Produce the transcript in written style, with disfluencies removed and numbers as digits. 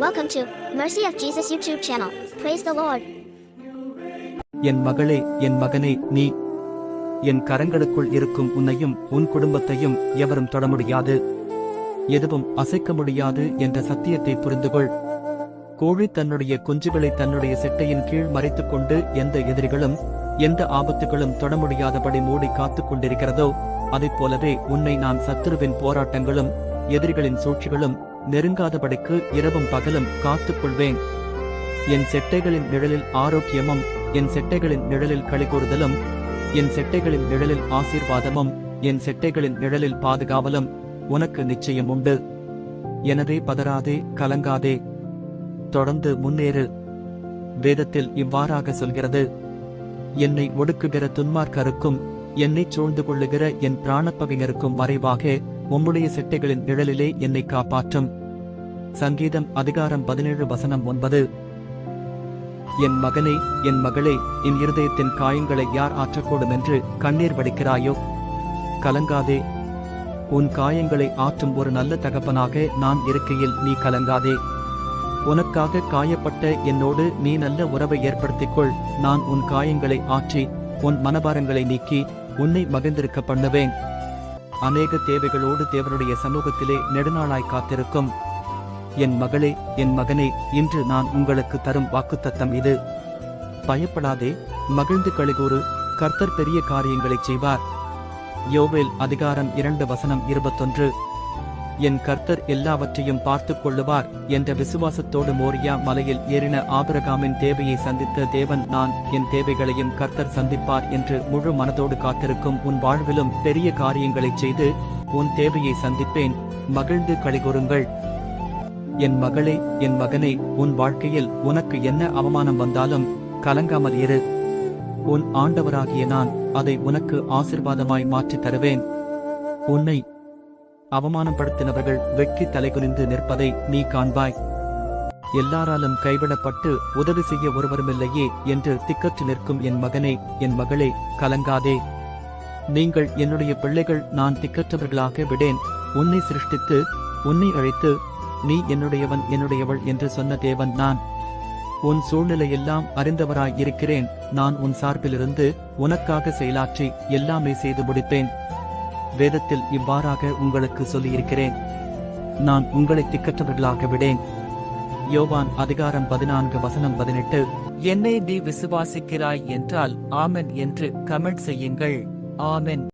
Welcome to Mercy of Jesus YouTube channel. Praise the Lord. என் மகளே, என் மகனே, நீ என் கரங்களுக்குள் இருக்கும் உன்னையும் உன் குடும்பத்தையும் எவரும் தொட முடியாது, எதுவும் அசைக்க முடியாது என்ற சத்தியத்தை புரிந்துகொள். கோழி தன்னுடைய குஞ்சுகளை தன்னுடைய செட்டையின் கீழ் மறைத்துக் கொண்டு எந்த எதிரிகளும் எந்த ஆபத்துகளும் தொட முடியாதபடி மூடி காத்துக் கொண்டிருக்கிறதோ, அதைப் போலவே உன்னை நான் சத்துருவின் போராட்டங்களும் எதிரிகளின் சூழ்ச்சிகளும் நெருங்காதபடிக்கு இரவும் பகலும் காத்துக் கொள்வேன். என் செட்டைகளின் நிழலில் ஆரோக்கியமும், என் செட்டைகளின் நிழலில் களிகூறுதலும், என் செட்டைகளின் நிழலில் ஆசீர்வாதமும், என் செட்டைகளின் நிழலில் பாதுகாவலும் உனக்கு நிச்சயம் உண்டு. எனவே பதறாதே, கலங்காதே, தொடர்ந்து முன்னேறு. வேதத்தில் இவ்வாறாக சொல்கிறது: என்னை ஒடுக்குகிற துன்மார்க்கருக்கும் என்னைச் சூழ்ந்து கொள்ளுகிற என் பிராணப்பகைஞருக்கும் மறைவாக உம்முடைய செட்டைகளின் நிழலிலே என்னை காப்பாற்றும். சங்கீதம் அதிகாரம் 17:9. என் மகனே, என் மகளே, என் இருதயத்தின் காயங்களை யார் ஆற்றக்கூடும் என்று கண்ணீர் வடிக்கிறாயோ? கலங்காதே. உன் காயங்களை ஆற்றும் ஒரு நல்ல தகப்பனாக நான் இருக்கையில் நீ கலங்காதே. உனக்காக காயப்பட்ட என்னோடு நீ நல்ல உறவை ஏற்படுத்திக்கொள். நான் உன் காயங்களை ஆற்றி உன் மனபாரங்களை நீக்கி உன்னை மகிழ்ந்திருக்க பண்ணுவேன். அநேக தேவைகளோடு தேவனுடைய சமூகத்திலே நெடுநாளாய் காத்திருக்கும் என் மகளே, என் மகனே, இன்று நான் உங்களுக்கு தரும் வாக்குத்தத்தம் இது. பயப்படாதே, மகிழ்ந்து களிகூறு, கர்த்தர் பெரிய காரியங்களைச் செய்வார். யோவேல் அதிகாரம் 2:21. என் கர்த்தர் எல்லாவற்றையும் பார்த்துக் கொள்ளுவார் என்ற விசுவாசத்தோடு மோரியா மலையில் ஏறின ஆபிரகாமின் தேவையை சந்தித்த தேவன், நான் என் தேவைகளையும் கர்த்தர் சந்திப்பார் என்று முழு மனதோடு காத்திருக்கும் உன் வாழ்விலும் பெரிய காரியங்களைச் செய்து உன் தேவையை சந்திப்பேன். மகிழ்ந்து களிகூறுங்கள். என் மகளே, என் மகனே, உன் வாழ்க்கையில் உனக்கு என்ன அவமானம் வந்தாலும் கலங்காமல் இரு. உன் ஆண்டவராகிய நான் அதை உனக்கு ஆசீர்வாதமாய் மாற்றித் தருவேன். உன்னை அவமானப்படுத்தினவர்கள் வெட்கி தலைகுனிந்து நிற்பதை நீ காண்பாய். எல்லாராலும் கைவிடப்பட்டு உதவி செய்ய ஒருவருமில்லையே என்று திக்கற்று நிற்கும் என் மகனே, என் மகளே, கலங்காதே. நீங்கள் என்னுடைய பிள்ளைகள், நான் திக்கற்றவர்களாக விடேன். உன்னை சிருஷ்டித்து உன்னை அழைத்து நீ என்னுடையவன், என்னுடையவள் என்று சொன்ன தேவன் நான். உன் சூழ்நிலையெல்லாம் அறிந்தவராய் இருக்கிறேன். நான் உன் சார்பிலிருந்து உனக்காக செயலாற்றி எல்லாமே செய்து முடிப்பேன். வேதத்தில் இவ்வாறாக உங்களுக்கு சொல்லியிருக்கிறேன்: நான் உங்களை திக்கற்றவர்களாக விடேன். யோவான் அதிகாரம் 14:18. என்னை நீ விசுவாசிக்கிறாய் என்றால் ஆமென் என்று கமெண்ட் செய்யுங்கள். ஆமென்.